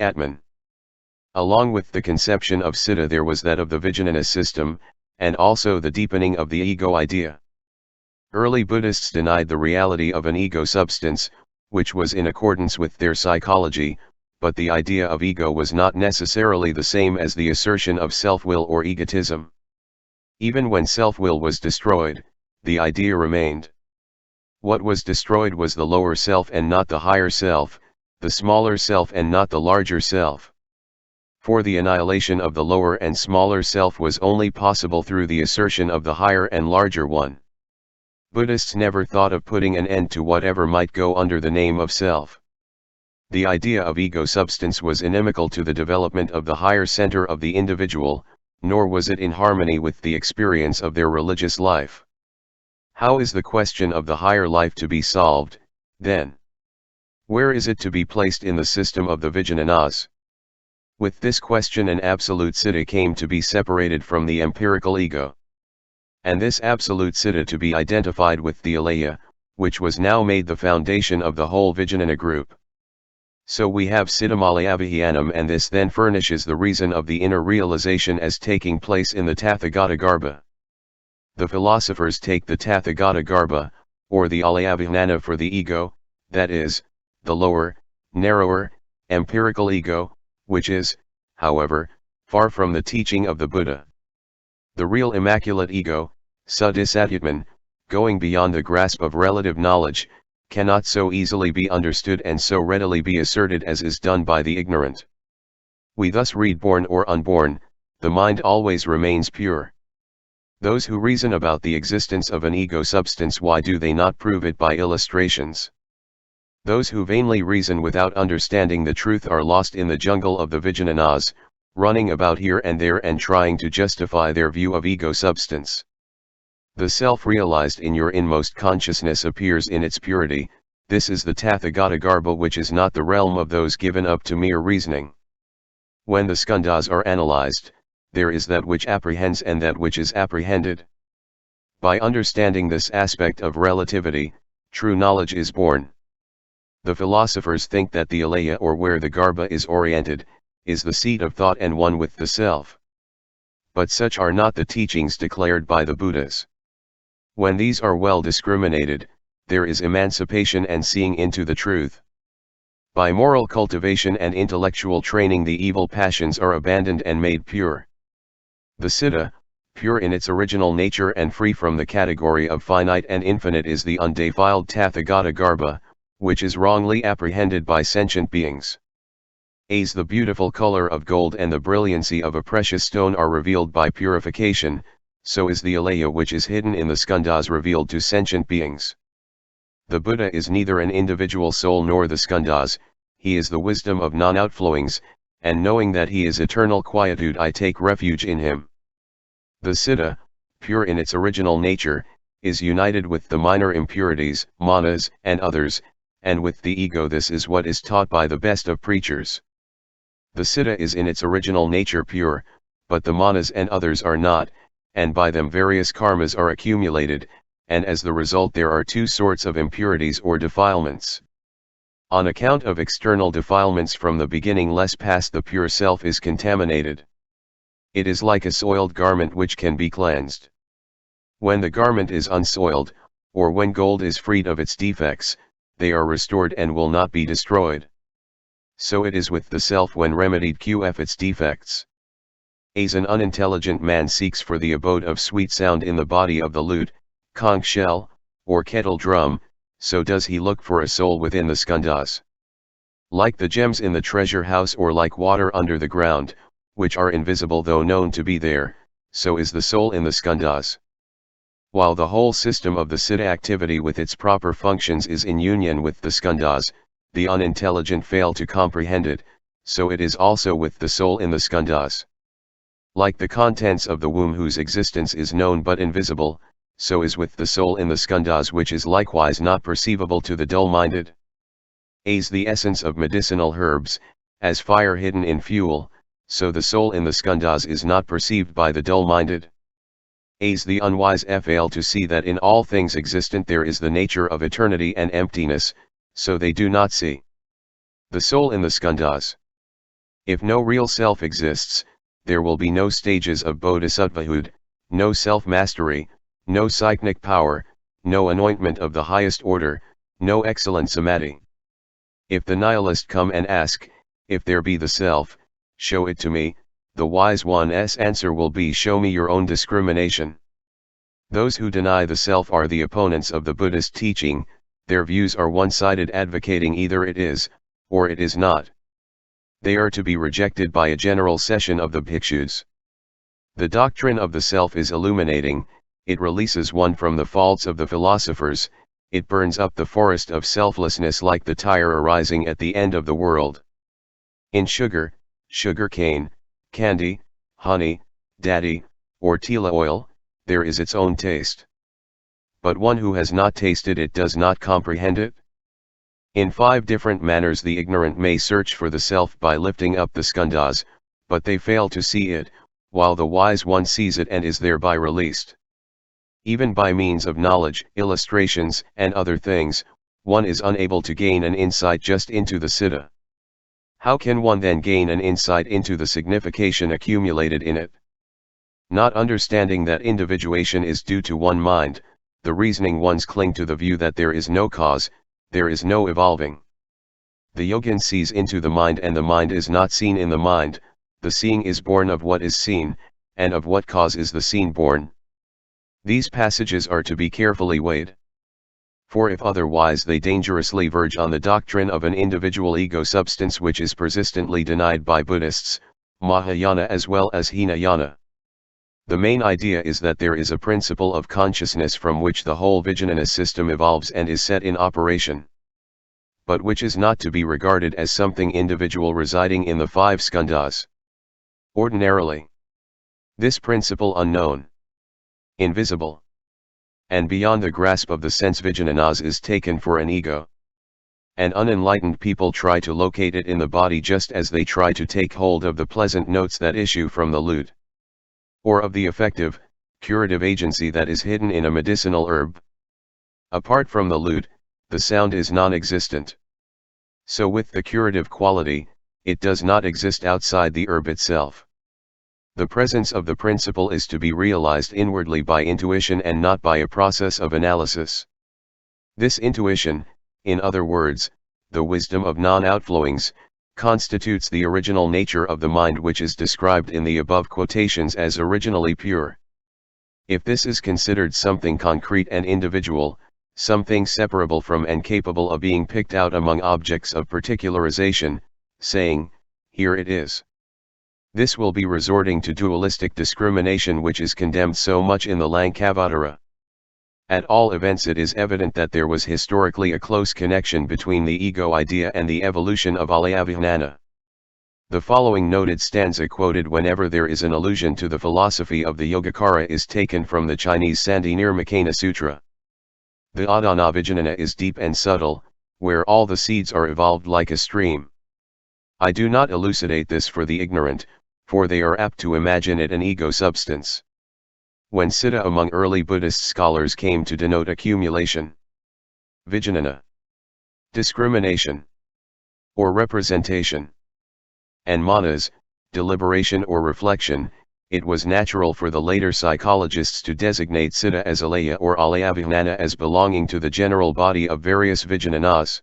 Atman. Along with the conception of Siddha there was that of the Vijnana system, and also the deepening of the ego idea. Early Buddhists denied the reality of an ego substance, which was in accordance with their psychology, but the idea of ego was not necessarily the same as the assertion of self-will or egotism. Even when self-will was destroyed, the idea remained. What was destroyed was the lower self and not the higher self, the smaller self and not the larger self. For the annihilation of the lower and smaller self was only possible through the assertion of the higher and larger one. Buddhists never thought of putting an end to whatever might go under the name of self. The idea of ego substance was inimical to the development of the higher center of the individual, nor was it in harmony with the experience of their religious life. How is the question of the higher life to be solved, then? Where is it to be placed in the system of the Vijnanas? With this question an absolute Siddha came to be separated from the empirical ego. And this absolute Siddha to be identified with the Alaya, which was now made the foundation of the whole Vijnana group. So we have Siddham Alayavijnanam, and this then furnishes the reason of the inner realization as taking place in the Tathagata-garbha. The philosophers take the Tathagata-garbha, or the Alayavijnana for the ego, that is, the lower, narrower, empirical ego, which is, however, far from the teaching of the Buddha. The real immaculate ego, Bodhisattvas, going beyond the grasp of relative knowledge, cannot so easily be understood and so readily be asserted as is done by the ignorant. We thus read, born or unborn, the mind always remains pure. Those who reason about the existence of an ego substance, why do they not prove it by illustrations? Those who vainly reason without understanding the truth are lost in the jungle of the Vijnanas, running about here and there and trying to justify their view of ego substance. The self realized in your inmost consciousness appears in its purity. This is the Tathagata-garbha, which is not the realm of those given up to mere reasoning. When the skandhas are analyzed, there is that which apprehends and that which is apprehended. By understanding this aspect of relativity, true knowledge is born. The philosophers think that the Alaya, or where the garbha is oriented, is the seat of thought and one with the self. But such are not the teachings declared by the Buddhas. When these are well discriminated, there is emancipation and seeing into the truth. By moral cultivation and intellectual training the evil passions are abandoned and made pure. The Siddha, pure in its original nature and free from the category of finite and infinite, is the undefiled Tathagata-garbha, which is wrongly apprehended by sentient beings. As the beautiful color of gold and the brilliancy of a precious stone are revealed by purification, so is the Alaya which is hidden in the skandhas revealed to sentient beings. The Buddha is neither an individual soul nor the skandhas, he is the wisdom of non-outflowings, and knowing that he is eternal quietude I take refuge in him. The Siddha, pure in its original nature, is united with the minor impurities, manas, and others, and with the ego. This is what is taught by the best of preachers. The Siddha is in its original nature pure, but the manas and others are not, and by them various karmas are accumulated, and as the result there are two sorts of impurities or defilements. On account of external defilements from the beginning less past the pure self is contaminated. It is like a soiled garment which can be cleansed. When the garment is unsoiled, or when gold is freed of its defects, they are restored and will not be destroyed. So it is with the self when remedied qf its defects. As an unintelligent man seeks for the abode of sweet sound in the body of the lute, conch shell, or kettle drum, so does he look for a soul within the skandhas. Like the gems in the treasure house or like water under the ground, which are invisible though known to be there, so is the soul in the skandhas. While the whole system of the Siddha activity with its proper functions is in union with the skandhas, the unintelligent fail to comprehend it, so it is also with the soul in the skandhas. Like the contents of the womb whose existence is known but invisible, so is with the soul in the skandhas which is likewise not perceivable to the dull-minded. As the essence of medicinal herbs, as fire hidden in fuel, so the soul in the skandhas is not perceived by the dull-minded. As the unwise fail to see that in all things existent there is the nature of eternity and emptiness, so they do not see the soul in the skandhas. If no real self exists, there will be no stages of Bodhisattvahood, no self-mastery, no psychic power, no anointment of the highest order, no excellent samadhi. If the nihilist come and ask, if there be the self, show it to me, the wise one's answer will be, show me your own discrimination. Those who deny the self are the opponents of the Buddhist teaching. Their views are one-sided, advocating either it is, or it is not. They are to be rejected by a general session of the bhikshus. The doctrine of the self is illuminating, it releases one from the faults of the philosophers, it burns up the forest of selflessness like the fire arising at the end of the world. In sugar, sugar cane, candy, honey, daddy, or tila oil, there is its own taste. But one who has not tasted it does not comprehend it. In 5 different manners the ignorant may search for the self by lifting up the skandhas, but they fail to see it, while the wise one sees it and is thereby released. Even by means of knowledge, illustrations, and other things, one is unable to gain an insight just into the Siddha. How can one then gain an insight into the signification accumulated in it? Not understanding that individuation is due to one mind, the reasoning ones cling to the view that there is no cause, there is no evolving. The yogin sees into the mind and the mind is not seen in the mind, the seeing is born of what is seen, and of what cause is the seen born. These passages are to be carefully weighed. For if otherwise they dangerously verge on the doctrine of an individual ego substance, which is persistently denied by Buddhists, Mahayana as well as Hinayana. The main idea is that there is a principle of consciousness from which the whole Vijnana system evolves and is set in operation, but which is not to be regarded as something individual residing in the 5 skandhas. Ordinarily, this principle unknown, invisible, and beyond the grasp of the sense Vijnanas is taken for an ego. And unenlightened people try to locate it in the body just as they try to take hold of the pleasant notes that issue from the lute, or of the effective, curative agency that is hidden in a medicinal herb. Apart from the lute, the sound is non-existent. So with the curative quality, it does not exist outside the herb itself. The presence of the principle is to be realized inwardly by intuition and not by a process of analysis. This intuition, in other words, the wisdom of non-outflowings, constitutes the original nature of the mind, which is described in the above quotations as originally pure. If this is considered something concrete and individual, something separable from and capable of being picked out among objects of particularization, saying, here it is, this will be resorting to dualistic discrimination, which is condemned so much in the Lankavatara. At all events, it is evident that there was historically a close connection between the ego idea and the evolution of Alayavijnana. The following noted stanza, quoted whenever there is an allusion to the philosophy of the Yogacara, is taken from the Chinese Sandhi-Nirmacana Sutra. The Adana Vijnana is deep and subtle, where all the seeds are evolved like a stream. I do not elucidate this for the ignorant, for they are apt to imagine it an ego substance. When Siddha among early Buddhist scholars came to denote accumulation, vijnana, discrimination, or representation, and manas, deliberation or reflection, it was natural for the later psychologists to designate Siddha as Alaya or Alayavijnana as belonging to the general body of various vijnanas.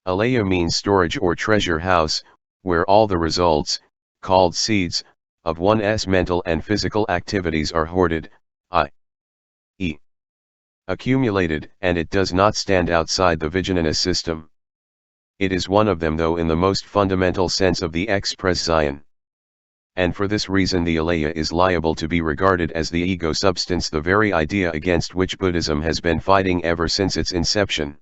Alaya means storage or treasure house, where all the results, called seeds, of one's mental and physical activities are hoarded, i.e. accumulated, and it does not stand outside the Vijnana system. It is one of them, though in the most fundamental sense of the express-zion. And for this reason the Alaya is liable to be regarded as the ego substance, the very idea against which Buddhism has been fighting ever since its inception.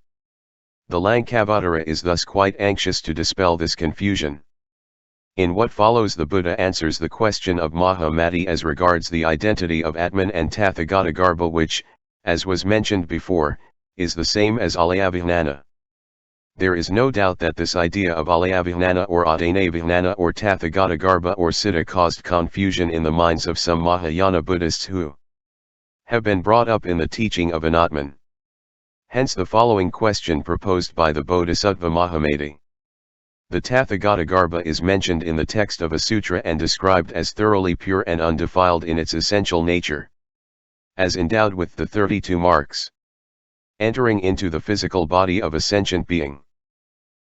The Lankavatara is thus quite anxious to dispel this confusion. In what follows, the Buddha answers the question of Mahamati as regards the identity of Atman and Tathagata-garbha, which, as was mentioned before, is the same as Alayavijnana. There is no doubt that this idea of Alayavijnana or Vijnana or Tathagata-garbha or Siddha caused confusion in the minds of some Mahayana Buddhists who have been brought up in the teaching of an Atman. Hence the following question proposed by the Bodhisattva Mahamati. The Tathagata-garbha is mentioned in the text of a sutra and described as thoroughly pure and undefiled in its essential nature. As endowed with the 32 marks. Entering into the physical body of a sentient being.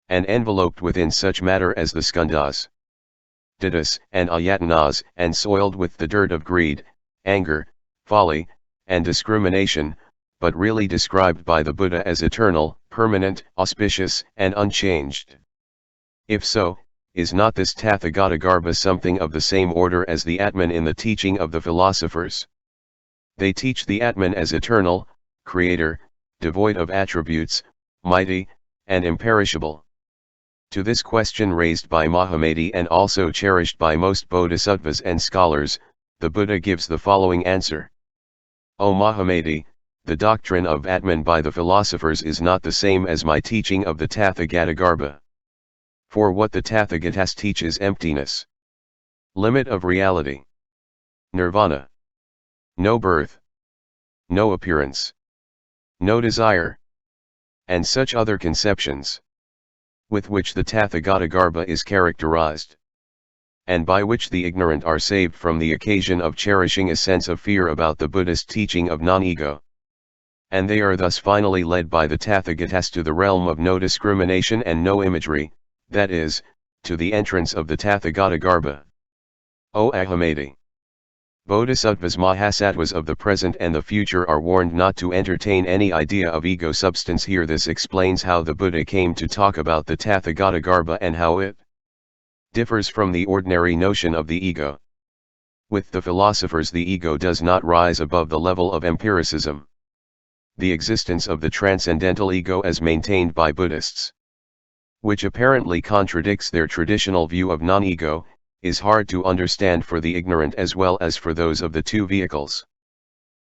And enveloped within such matter as the skandhas, ditthas, and ayatanas, and soiled with the dirt of greed, anger, folly, and discrimination, but really described by the Buddha as eternal, permanent, auspicious, and unchanged. If so, is not this Tathagata-garbha something of the same order as the Atman in the teaching of the philosophers? They teach the Atman as eternal, creator, devoid of attributes, mighty, and imperishable. To this question raised by Mahamati and also cherished by most bodhisattvas and scholars, the Buddha gives the following answer. O Mahamati, the doctrine of Atman by the philosophers is not the same as my teaching of the Tathagata-garbha. For what the Tathagatas teach is emptiness. Limit of reality. Nirvana. No birth. No appearance. No desire. And such other conceptions, with which the Tathagata-garbha is characterized, and by which the ignorant are saved from the occasion of cherishing a sense of fear about the Buddhist teaching of non-ego. And they are thus finally led by the Tathagatas to the realm of no discrimination and no imagery, that is, to the entrance of the Tathagata-garbha. O Mahamati! Bodhisattvas-Mahasattvas of the present and the future are warned not to entertain any idea of ego substance here. This explains how the Buddha came to talk about the Tathagata-garbha and how it differs from the ordinary notion of the ego. With the philosophers, the ego does not rise above the level of empiricism. The existence of the transcendental ego as maintained by Buddhists, which apparently contradicts their traditional view of non-ego, is hard to understand for the ignorant as well as for those of the two vehicles.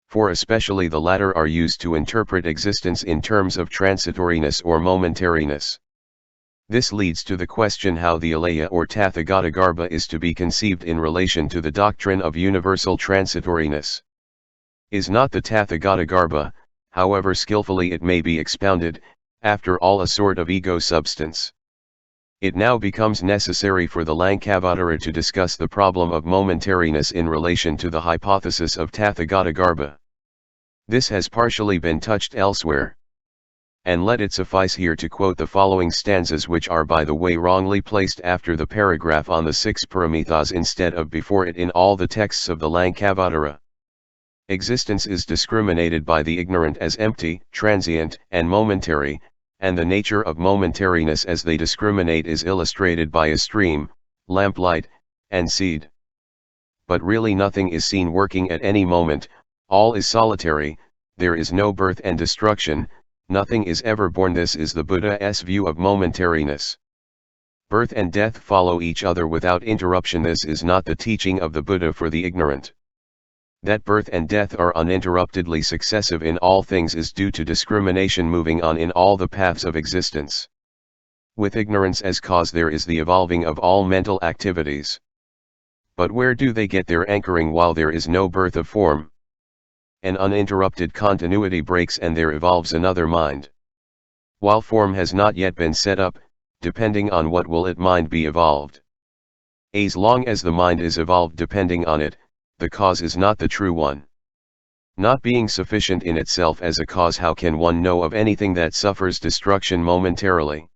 For especially the latter are used to interpret existence in terms of transitoriness or momentariness. This leads to the question how the Alaya or Tathagata-garbha is to be conceived in relation to the doctrine of universal transitoriness. Is not the Tathagata-garbha, however skillfully it may be expounded, after all a sort of ego substance? It now becomes necessary for the Lankavatara to discuss the problem of momentariness in relation to the hypothesis of Tathagata-garbha. This has partially been touched elsewhere. And let it suffice here to quote the following stanzas, which are by the way wrongly placed after the paragraph on the 6 paramithas instead of before it in all the texts of the Lankavatara. Existence is discriminated by the ignorant as empty, transient, and momentary, and the nature of momentariness as they discriminate is illustrated by a stream, lamplight, and seed. But really nothing is seen working at any moment, all is solitary, there is no birth and destruction, nothing is ever born. This is the Buddha's view of momentariness. Birth and death follow each other without interruption. This is not the teaching of the Buddha for the ignorant. That birth and death are uninterruptedly successive in all things is due to discrimination moving on in all the paths of existence. With ignorance as cause there is the evolving of all mental activities. But where do they get their anchoring while there is no birth of form? An uninterrupted continuity breaks and there evolves another mind. While form has not yet been set up, depending on what will it mind be evolved. As long as the mind is evolved depending on it, the cause is not the true one. Not being sufficient in itself as a cause, how can one know of anything that suffers destruction momentarily?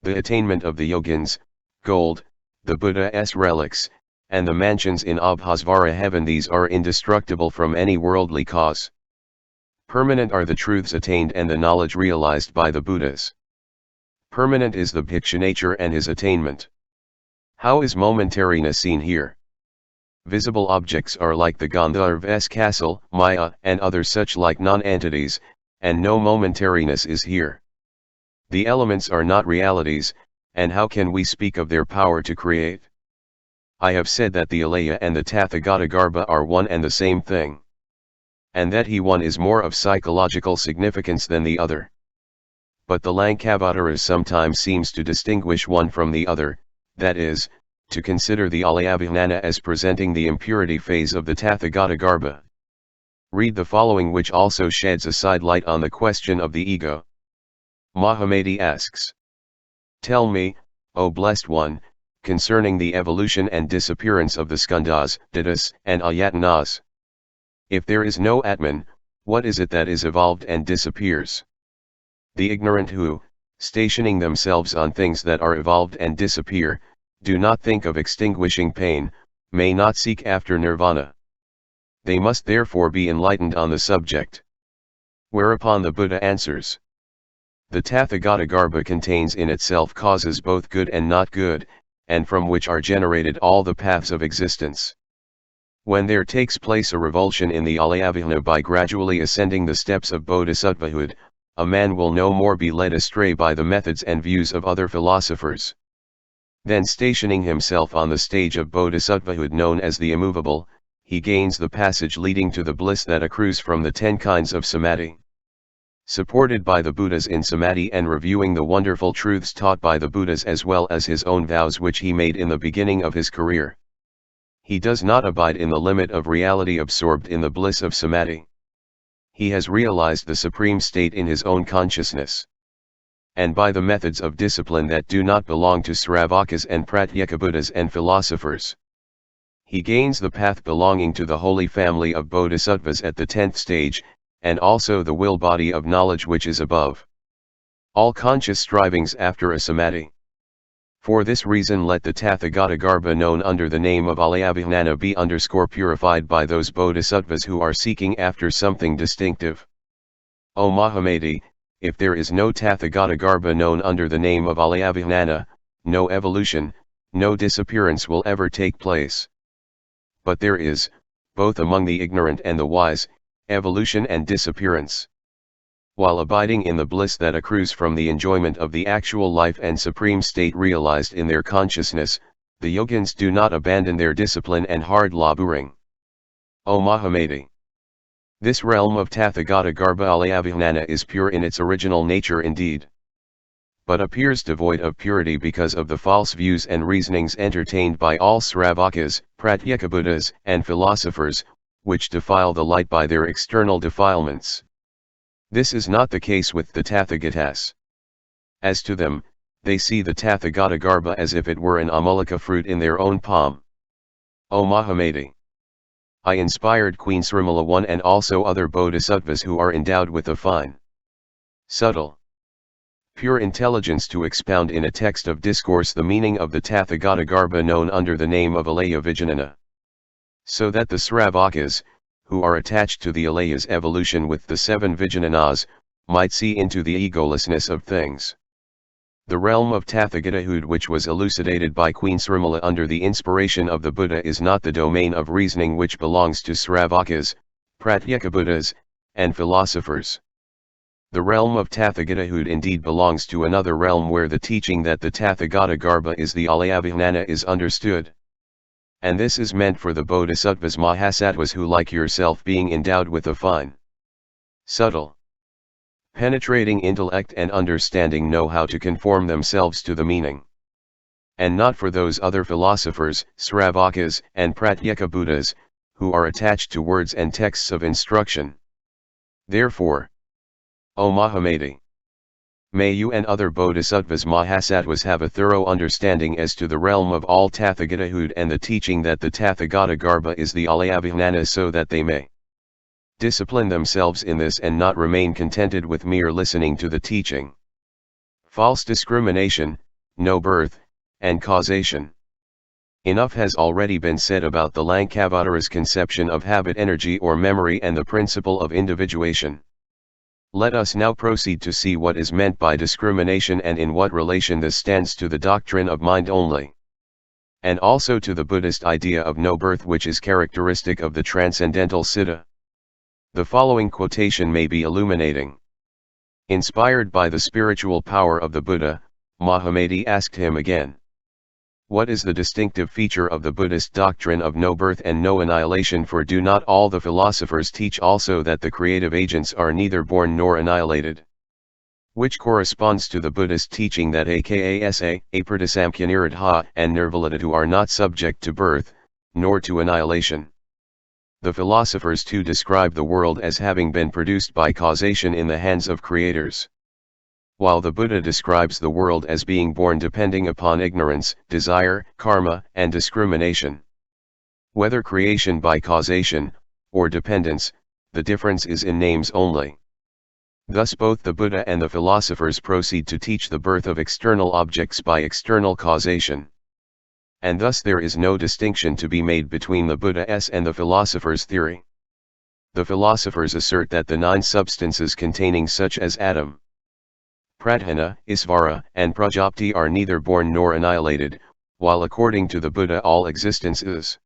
The attainment of the yogins, gold, the Buddha's relics, and the mansions in Abhasvara heaven, these are indestructible from any worldly cause. Permanent are the truths attained and the knowledge realized by the Buddhas. Permanent is the Bhikshu nature and his attainment. How is momentariness seen here? Visible objects are like the Gandharva's castle, Maya, and other such like non-entities, and no momentariness is here. The elements are not realities, and how can we speak of their power to create? I have said that the Alaya and the Tathagata-garbha are one and the same thing. And that one is more of psychological significance than the other. But the Lankavatara sometimes seems to distinguish one from the other, that is, to consider the Alayavijnana as presenting the impurity phase of the Tathagata-garbha. Read the following, which also sheds a side light on the question of the ego. Mahamati asks. Tell me, O Blessed One, concerning the evolution and disappearance of the skandhas, dhatu's, and ayatanas. If there is no Atman, what is it that is evolved and disappears? The ignorant who, stationing themselves on things that are evolved and disappear, do not think of extinguishing pain, may not seek after nirvana. They must therefore be enlightened on the subject. Whereupon the Buddha answers. The Tathagata-garbha contains in itself causes both good and not good, and from which are generated all the paths of existence. When there takes place a revulsion in the Alayavijnana by gradually ascending the steps of Bodhisattvahood, a man will no more be led astray by the methods and views of other philosophers. Then stationing himself on the stage of Bodhisattvahood known as the immovable, he gains the passage leading to the bliss that accrues from the 10 kinds of samadhi. Supported by the Buddhas in samadhi and reviewing the wonderful truths taught by the Buddhas as well as his own vows which he made in the beginning of his career. He does not abide in the limit of reality absorbed in the bliss of samadhi. He has realized the supreme state in his own consciousness. And by the methods of discipline that do not belong to Sravakas and Pratyekabuddhas and philosophers, he gains the path belonging to the holy family of Bodhisattvas at the 10th stage, and also the will body of knowledge which is above all conscious strivings after a samadhi. For this reason let the Tathagata-garbha known under the name of Alayavijnana be purified by those Bodhisattvas who are seeking after something distinctive. O Mahamati, if there is no Tathagata-garbha known under the name of Alayavijnana, no evolution, no disappearance will ever take place. But there is, both among the ignorant and the wise, evolution and disappearance. While abiding in the bliss that accrues from the enjoyment of the actual life and supreme state realized in their consciousness, the yogins do not abandon their discipline and hard laboring. O Mahamati! This realm of Tathagata-garbha Alayavijnana is pure in its original nature indeed, but appears devoid of purity because of the false views and reasonings entertained by all Sravakas, Pratyekabuddhas, and philosophers, which defile the light by their external defilements. This is not the case with the Tathagatas. As to them, they see the Tathagata-garbha as if it were an amulika fruit in their own palm. O Mahamati! I inspired Queen Srimala1 and also other bodhisattvas who are endowed with a fine, subtle, pure intelligence to expound in a text of discourse the meaning of the Tathagata-garbha known under the name of Alayavijnana. So that the Sravakas, who are attached to the Alaya's evolution with the 7 Vijnanas, might see into the egolessness of things. The realm of Tathagatahood which was elucidated by Queen Srimala under the inspiration of the Buddha is not the domain of reasoning which belongs to Sravakas, Pratyekabuddhas, and philosophers. The realm of Tathagatahood indeed belongs to another realm where the teaching that the Tathagata-garbha is the Alayavijnana is understood. And this is meant for the Bodhisattvas-Mahasattvas who like yourself being endowed with a fine, subtle, penetrating intellect and understanding know how to conform themselves to the meaning. And not for those other philosophers, Sravakas and Pratyekabuddhas, who are attached to words and texts of instruction. Therefore, O Mahamati! May you and other Bodhisattvas-Mahasattvas have a thorough understanding as to the realm of all Tathagatahood and the teaching that the Tathagata-garbha is the Alayavijnana so that they may discipline themselves in this and not remain contented with mere listening to the teaching. False discrimination, no birth, and causation. Enough has already been said about the Lankavatara's conception of habit energy or memory and the principle of individuation. Let us now proceed to see what is meant by discrimination and in what relation this stands to the doctrine of mind only, and also to the Buddhist idea of no birth which is characteristic of the transcendental Siddha. The following quotation may be illuminating. Inspired by the spiritual power of the Buddha, Mahamati asked him again, what is the distinctive feature of the Buddhist doctrine of no birth and no annihilation? For do not all the philosophers teach also that the creative agents are neither born nor annihilated? Which corresponds to the Buddhist teaching that akasa, apratisamkhyanirudha and nirvalidatu are not subject to birth, nor to annihilation. The philosophers too describe the world as having been produced by causation in the hands of creators. while the Buddha describes the world as being born depending upon ignorance, desire, karma, and discrimination. Whether creation by causation, or dependence, the difference is in names only. Thus both the Buddha and the philosophers proceed to teach the birth of external objects by external causation. And thus there is no distinction to be made between the Buddha's and the philosophers' theory. The philosophers assert that the 9 substances containing such as Atom, Pradhana, Isvara, and Prajapati are neither born nor annihilated, while according to the Buddha all existence is.